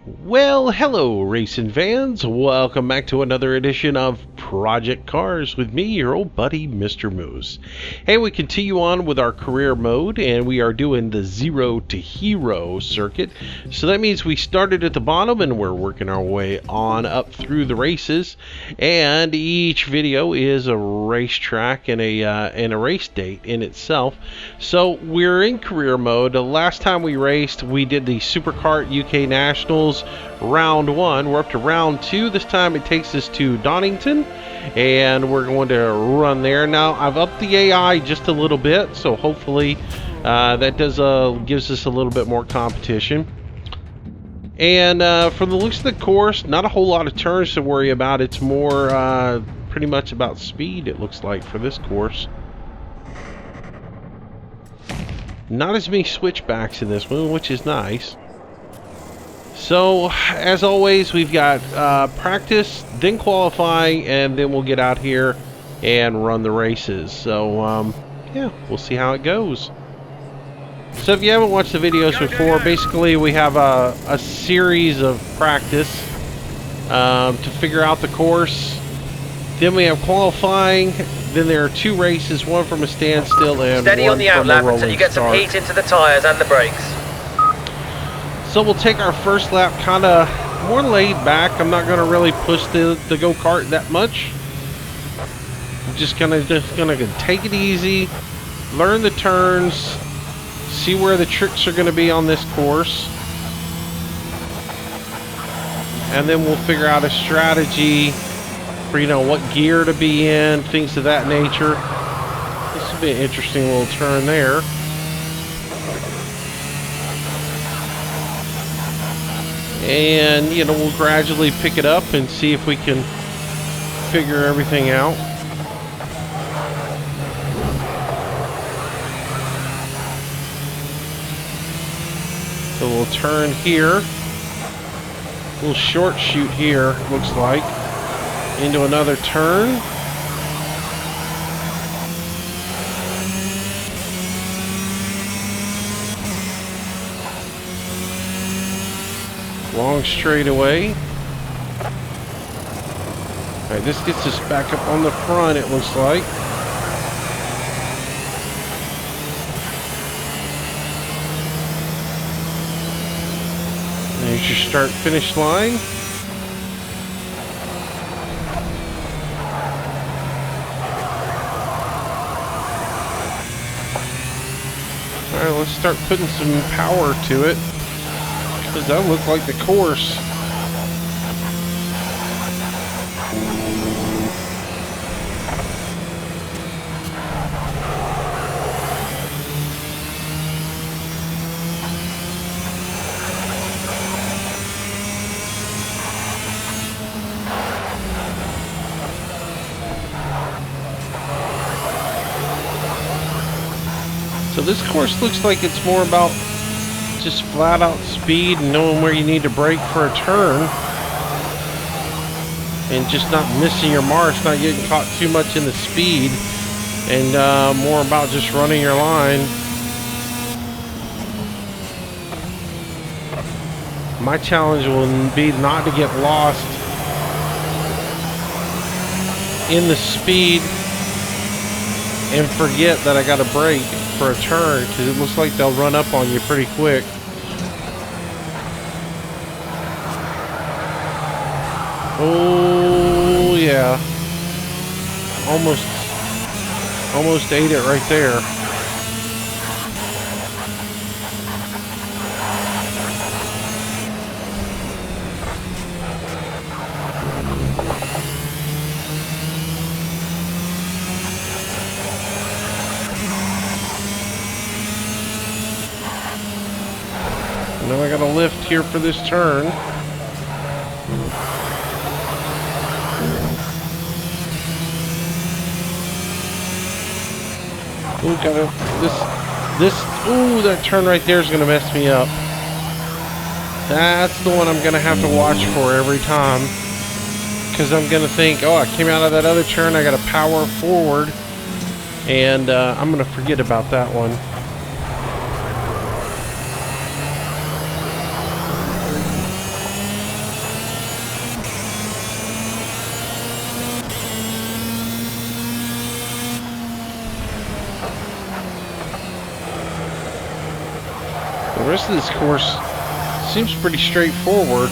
Well, hello, racing fans. Welcome back to another edition of Project Cars with me, your old buddy, Mr. Moose. Hey, we continue on with our career mode, and we are doing the Zero to Hero circuit. So that means we started at the bottom, and we're working our way on up through the races. And each video is a racetrack and a race date in itself. So we're in career mode. The last time we raced, we did the Superkart UK Nationals round 1. We're up to round 2. This time it takes us to Donington, and we're going to run there. Now I've upped the AI just a little bit, so hopefully that gives us a little bit more competition. And from the looks of the course, not a whole lot of turns to worry about. It's more pretty much about speed, it looks like, for this course. Not as many switchbacks in this one, which is nice. So, as always, we've got practice, then qualifying, and then we'll get out here and run the races. So, yeah, we'll see how it goes. So, if you haven't watched the videos before, basically we have a series of practice to figure out the course. Then we have qualifying. Then there are 2 races, one from a standstill and steady one on the from a outlap rolling until you get start. some heat into the tyres and the brakes. So we'll take our first lap kind of more laid back. I'm not going to really push the go-kart that much. I'm just gonna take it easy, learn the turns, see where the tricks are going to be on this course, and then we'll figure out a strategy for, you know, what gear to be in, things of that nature. This will be an interesting little turn there. And, you know, we'll gradually pick it up and see if we can figure everything out. So we'll turn here. We'll short shoot here, looks like, into another turn. Long straightaway. Alright, this gets us back up on the front, it looks like. There's your start-finish line. Alright, let's start putting some power to it. Does that look like the course? So this course looks like it's more about just flat out speed and knowing where you need to brake for a turn, and just not missing your marks, not getting caught too much in the speed, and more about just running your line. My challenge will be not to get lost in the speed and forget that I got to brake for a turn, because it looks like they'll run up on you pretty quick. Oh yeah, almost ate it right there. Now I got a lift here for this turn. Ooh, ooh, that turn right there is going to mess me up. That's the one I'm going to have to watch for every time. Because I'm going to think, oh, I came out of that other turn, I got to power forward. And I'm going to forget about that one. rest of this course seems pretty straightforward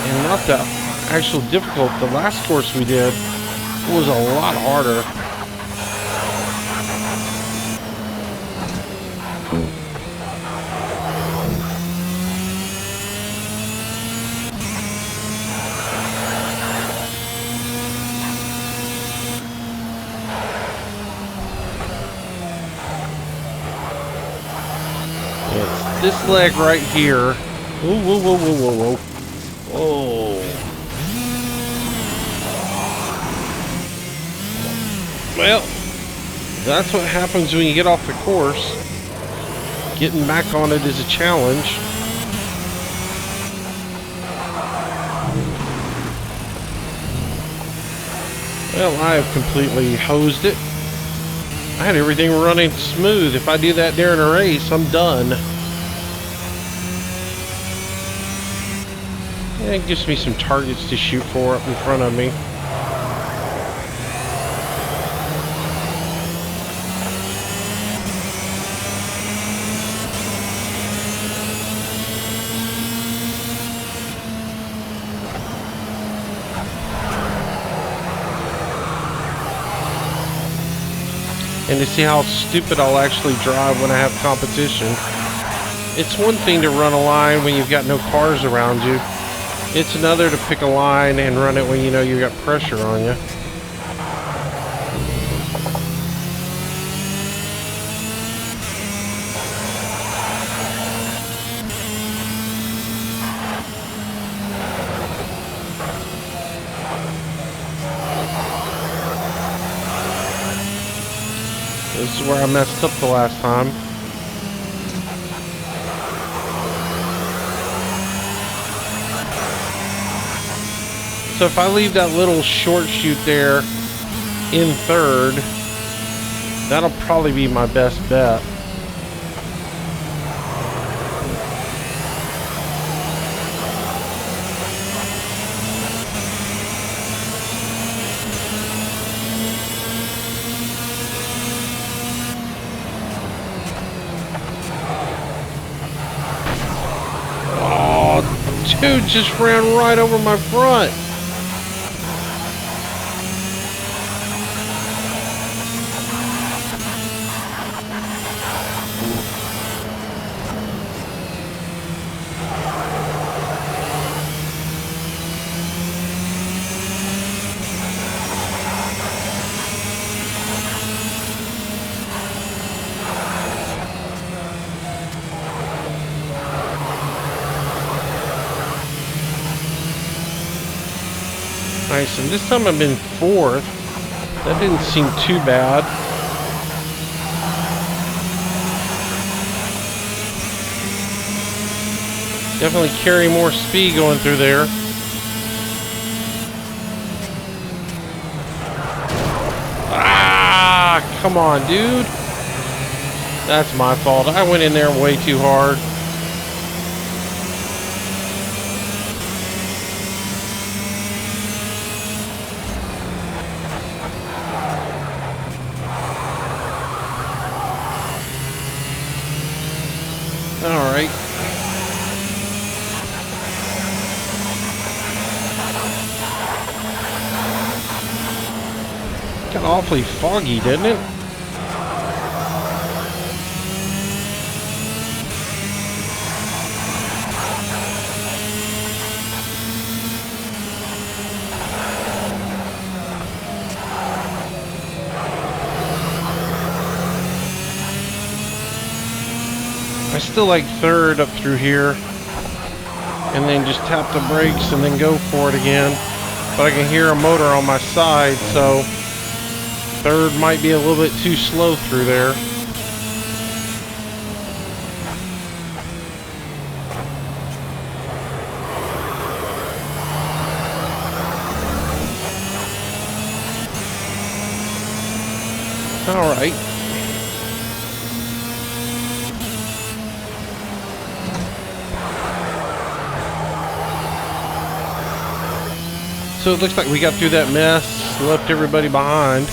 and not that actual difficult. The last course we did was a lot harder. It's this leg right here. Whoa, whoa, whoa, whoa, whoa, whoa. Whoa. Well, that's what happens when you get off the course. Getting back on it is a challenge. Well, I have completely hosed it. I had everything running smooth. If I do that during a race, I'm done. Yeah, it gives me some targets to shoot for up in front of me. And to see how stupid I'll actually drive when I have competition. It's one thing to run a line when you've got no cars around you. It's another to pick a line and run it when you know you've got pressure on you. This is where I messed up the last time. So if I leave that little short chute there in third, that'll probably be my best bet. Dude just ran right over my front. Nice, and this time I've been fourth. That didn't seem too bad. Definitely carry more speed going through there. Ah, come on, dude. That's my fault. I went in there way too hard. Alright. Got awfully foggy, didn't it? I still like third up through here, and then just tap the brakes and then go for it again. But I can hear a motor on my side, so third might be a little bit too slow through there. All right. So it looks like we got through that mess, left everybody behind.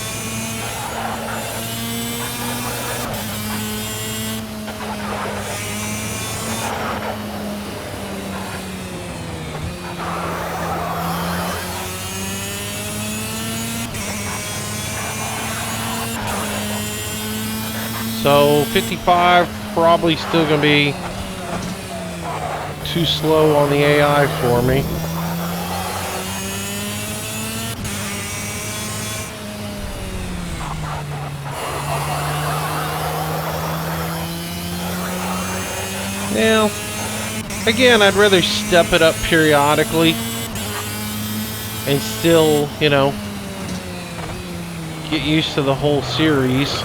So 55 probably still gonna be too slow on the AI for me. Now, again, I'd rather step it up periodically and still, you know, get used to the whole series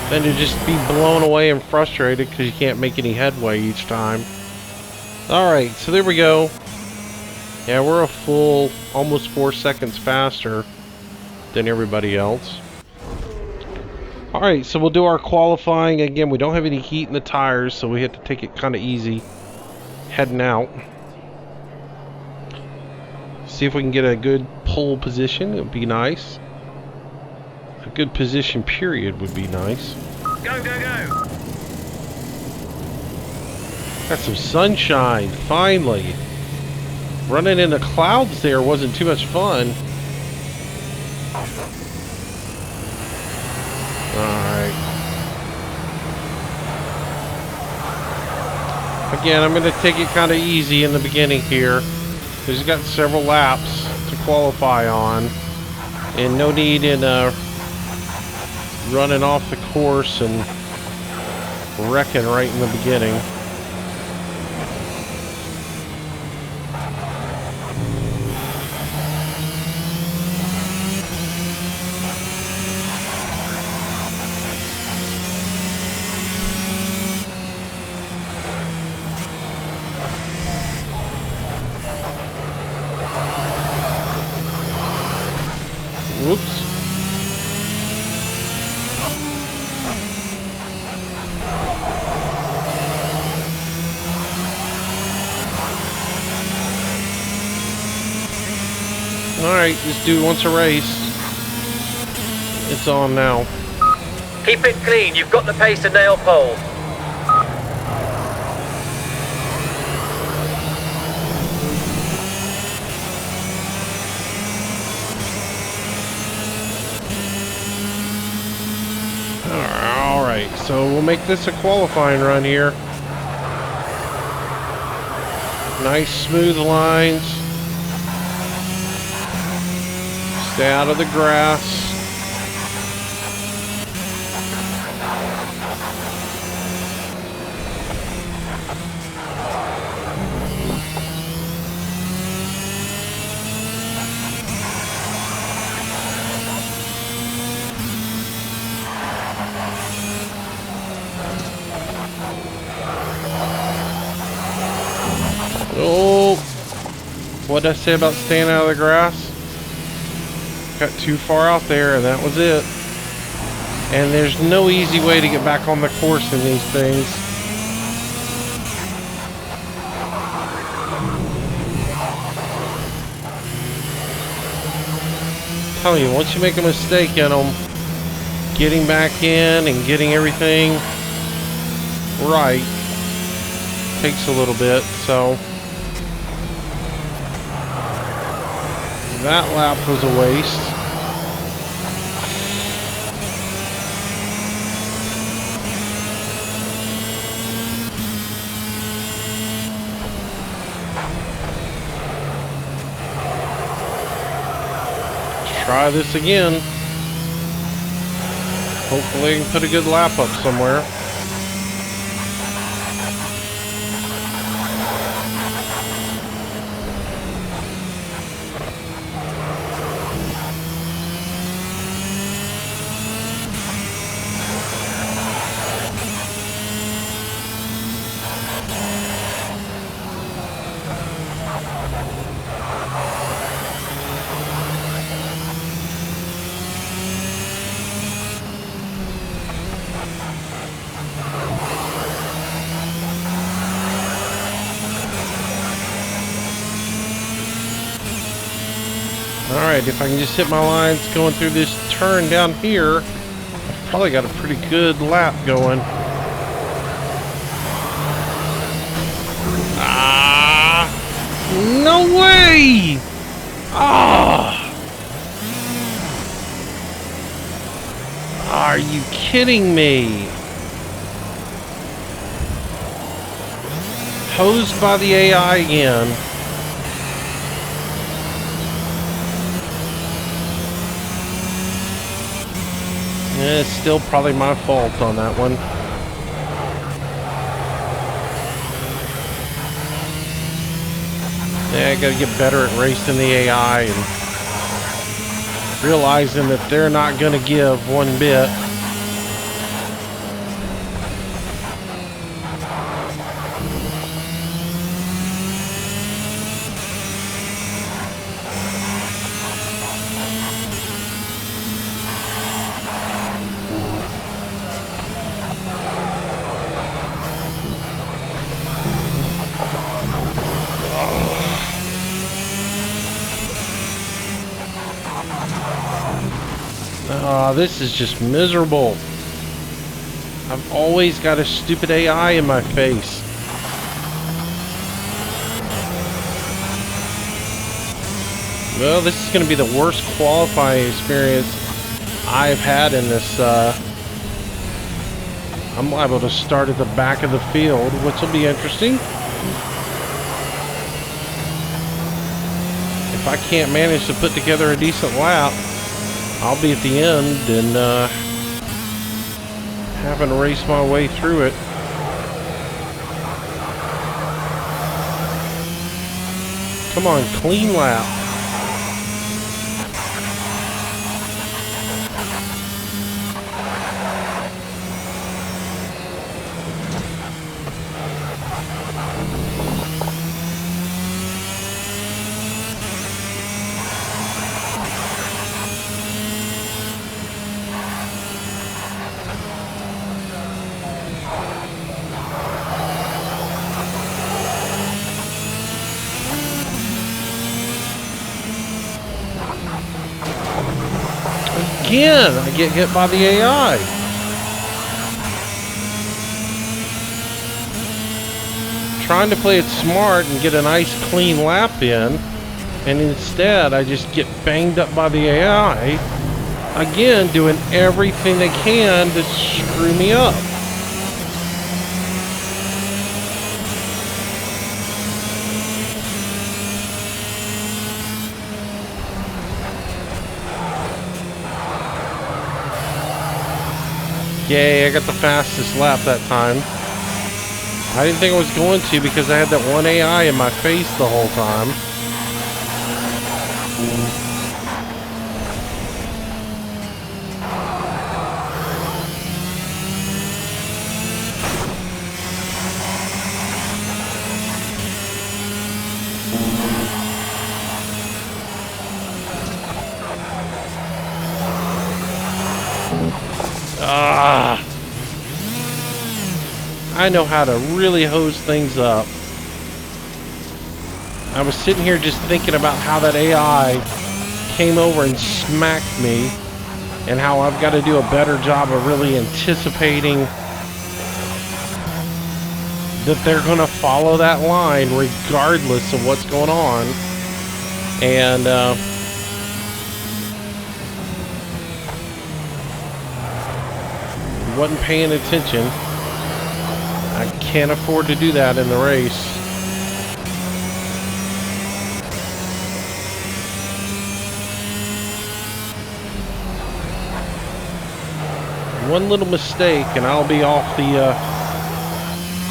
than to just be blown away and frustrated because you can't make any headway each time. Alright, so there we go. Yeah, we're a full almost 4 seconds faster than everybody else. Alright, so we'll do our qualifying. Again, we don't have any heat in the tires, so we have to take it kind of easy heading out. See if we can get a good pole position. It would be nice. A good position period would be nice. Go, go, go! Got some sunshine, finally. Running in the clouds there wasn't too much fun. Alright. Again, I'm going to take it kind of easy in the beginning here. Because we've got several laps to qualify on. And no need in running off the course and wrecking right in the beginning. Whoops. Alright, this dude wants a race. It's on now. Keep it clean, you've got the pace to nail pole. Alright, so we'll make this a qualifying run here. Nice smooth lines. Stay out of the grass. Oh, what did I say about staying out of the grass? Got too far out there and that was it. And there's no easy way to get back on the course in these things. I'm telling you, once you make a mistake in them, getting back in and getting everything right takes a little bit, so that lap was a waste. Let's try this again. Hopefully I can put a good lap up somewhere. Alright, if I can just hit my lines going through this turn down here, I've probably got a pretty good lap going. Ah! No way! Ah! Are Are you kidding me? Hosed by the AI again. Yeah, it's still probably my fault on that one. Yeah, I gotta get better at racing the AI and realizing that they're not gonna give one bit. This is just miserable. I've always got a stupid AI in my face. Well, this is going to be the worst qualifying experience I've had in this. I'm liable to start at the back of the field, which will be interesting. If I can't manage to put together a decent lap, I'll be at the end and having to race my way through it. Come on, clean lap. Again, I get hit by the AI. Trying to play it smart and get a nice clean lap in, and instead I just get banged up by the AI. Again, doing everything they can to screw me up. Yay, I got the fastest lap that time. I didn't think I was going to because I had that one AI in my face the whole time. I know how to really hose things up. I was sitting here just thinking about how that AI came over and smacked me, and how I've got to do a better job of really anticipating that they're going to follow that line regardless of what's going on. And wasn't paying attention. I can't afford to do that in the race. One little mistake and I'll be off the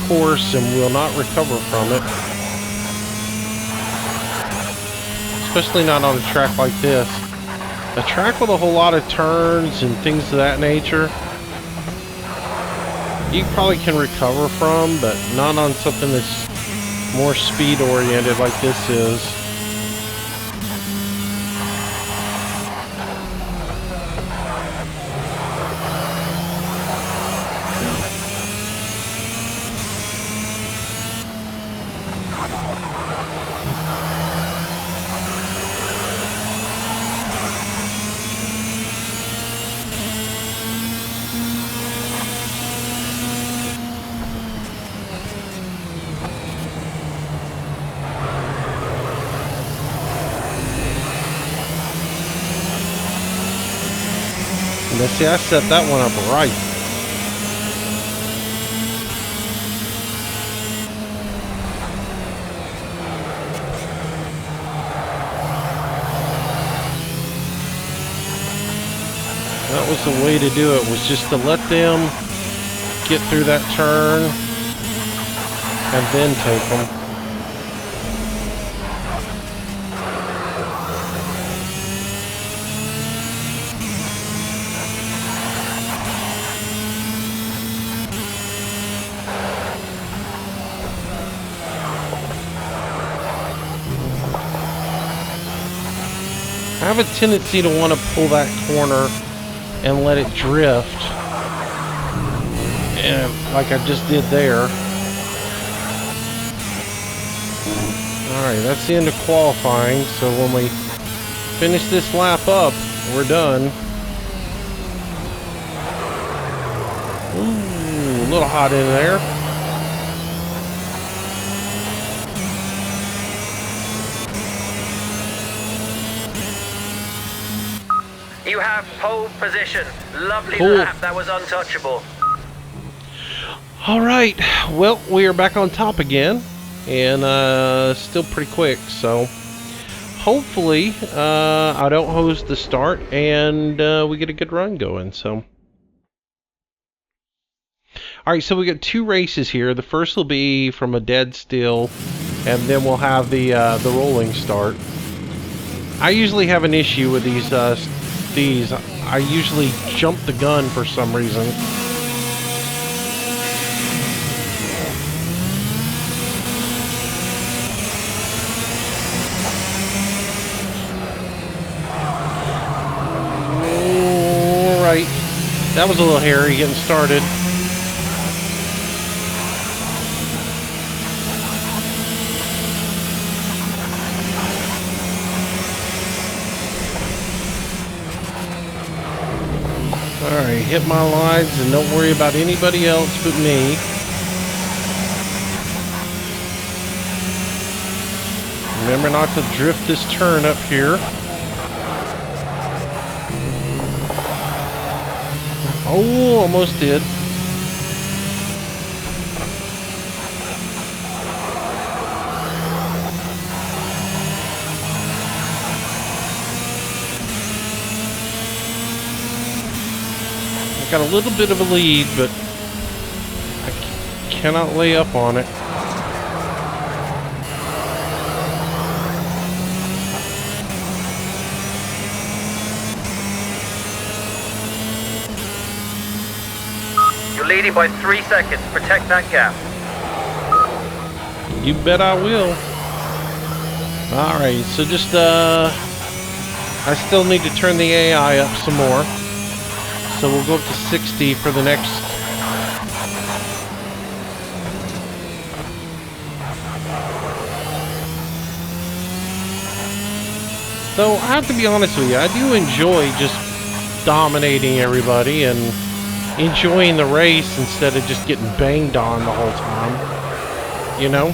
course and will not recover from it. Especially not on a track like this. A track with a whole lot of turns and things of that nature, you probably can recover from, but not on something that's more speed oriented like this is. Let's see, I set that one up right. That was the way to do it, was just to let them get through that turn and then take them. I have a tendency to want to pull that corner and let it drift, and like I just did there. Alright, that's the end of qualifying, so when we finish this lap up, we're done. Ooh, a little hot in there. You have pole position. Lovely Cool. lap. That was untouchable. Alright, well, we are back on top again, and still pretty quick, so hopefully I don't hose the start and we get a good run going. So alright, so we got 2 races here. The first will be from a dead still, and then we'll have the rolling start. I usually have an issue with these. I usually jump the gun for some reason. Alright, that was a little hairy getting started. Alright, hit my lines and don't worry about anybody else but me. Remember not to drift this turn up here. Oh, almost did. Got a little bit of a lead, but I cannot lay up on it. You're leading by 3 seconds. Protect that gap. You bet I will. Alright, so just I still need to turn the AI up some more. So we'll go up to 60 for the next. So I have to be honest with you, I do enjoy just dominating everybody and enjoying the race instead of just getting banged on the whole time. You know?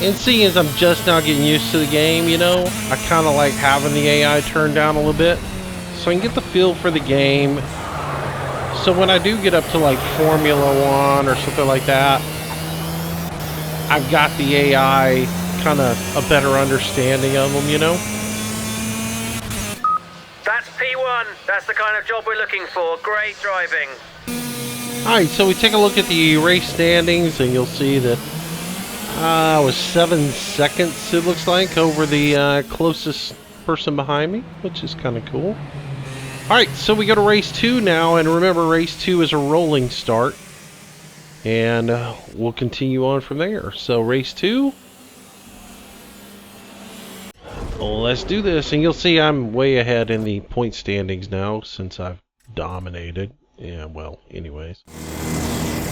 And seeing as I'm just now getting used to the game, you know, I kind of like having the AI turned down a little bit so I can get the feel for the game. So when I do get up to like Formula 1 or something like that, I've got the AI kind of a better understanding of them, you know? That's P1. That's the kind of job we're looking for. Great driving. Alright, so we take a look at the race standings and you'll see that I was 7 seconds, it looks like, over the closest person behind me, which is kind of cool. Alright, so we go to race 2 now, and remember race 2 is a rolling start. And we'll continue on from there. So race 2, let's do this. And you'll see I'm way ahead in the point standings now since I've dominated. Yeah, well, anyways.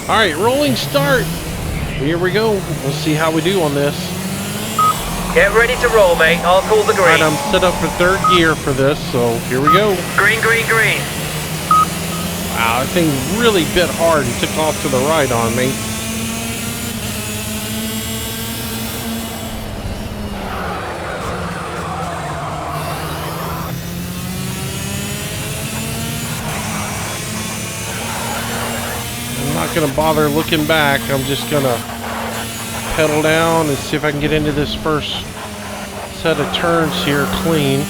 Alright, rolling start. Here we go. We'll see how we do on this. Get ready to roll, mate. I'll call the green. Alright, I'm set up for 3rd gear for this, so here we go. Green, green, green. Wow, that thing really bit hard and took off to the right on me. I'm not going to bother looking back. I'm just going to pedal down and see if I can get into this first set of turns here clean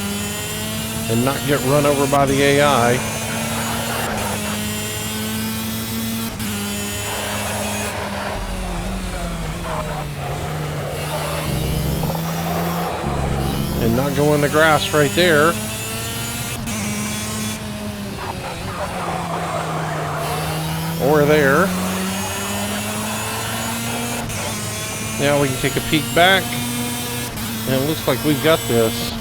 and not get run over by the AI. And not go in the grass right there. Or there. Now we can take a peek back. And it looks like we've got this.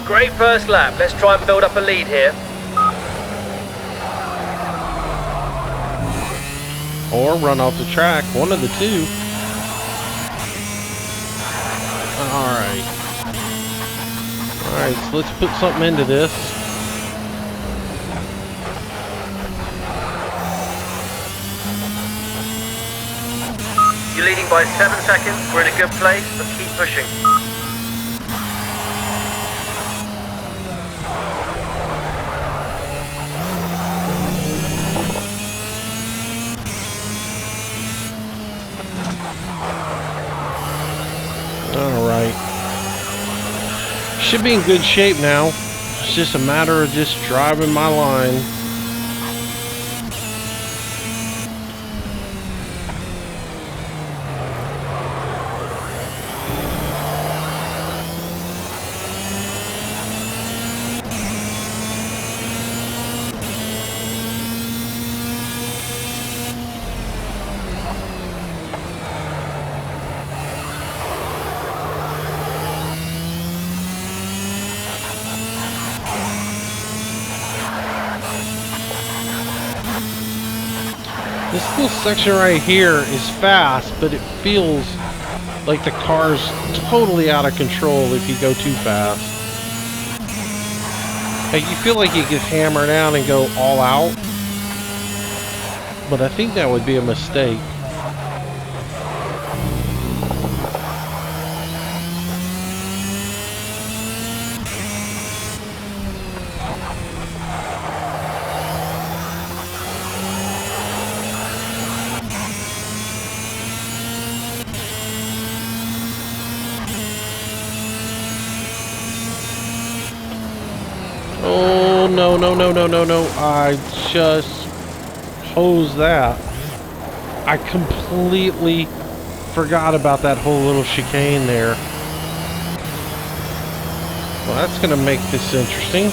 Great first lap. Let's try and build up a lead here. Or run off the track. One of the two. Alright. Alright, so let's put something into this. You're leading by 7 seconds. We're in a good place, but keep pushing. Alright. Should be in good shape now. It's just a matter of just driving my line. This little section right here is fast, but it feels like the car's totally out of control if you go too fast. Like you feel like you could hammer down and go all out, but I think that would be a mistake. Oh, no, no, no, no, no, no. I just hosed that. I completely forgot about that whole little chicane there. Well, that's going to make this interesting.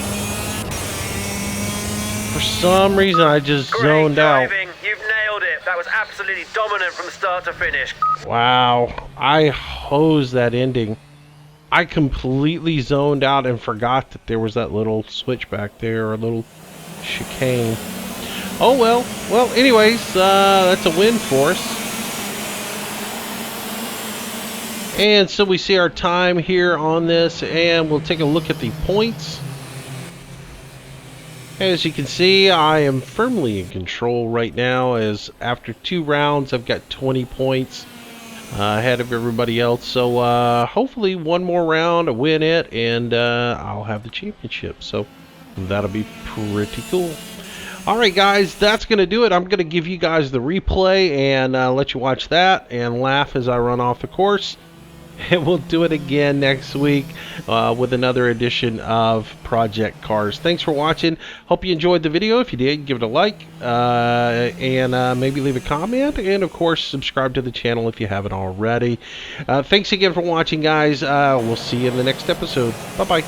For some reason, I just zoned out. You've nailed it. That was absolutely dominant from start to finish. Wow. I hosed that ending. I completely zoned out and forgot that there was that little switch back there, or a little chicane. Oh well. Well, anyways, that's a win for us. And so we see our time here on this, and we'll take a look at the points. As you can see, I am firmly in control right now, as after 2 rounds I've got 20 points ahead of everybody else. So hopefully one more round, I win it, and I'll have the championship. So that'll be pretty cool. Alright guys, that's going to do it. I'm going to give you guys the replay and let you watch that and laugh as I run off the course. And we'll do it again next week with another edition of Project Cars. Thanks for watching. Hope you enjoyed the video. If you did, give it a like and maybe leave a comment. And, of course, subscribe to the channel if you haven't already. Thanks again for watching, guys. We'll see you in the next episode. Bye-bye.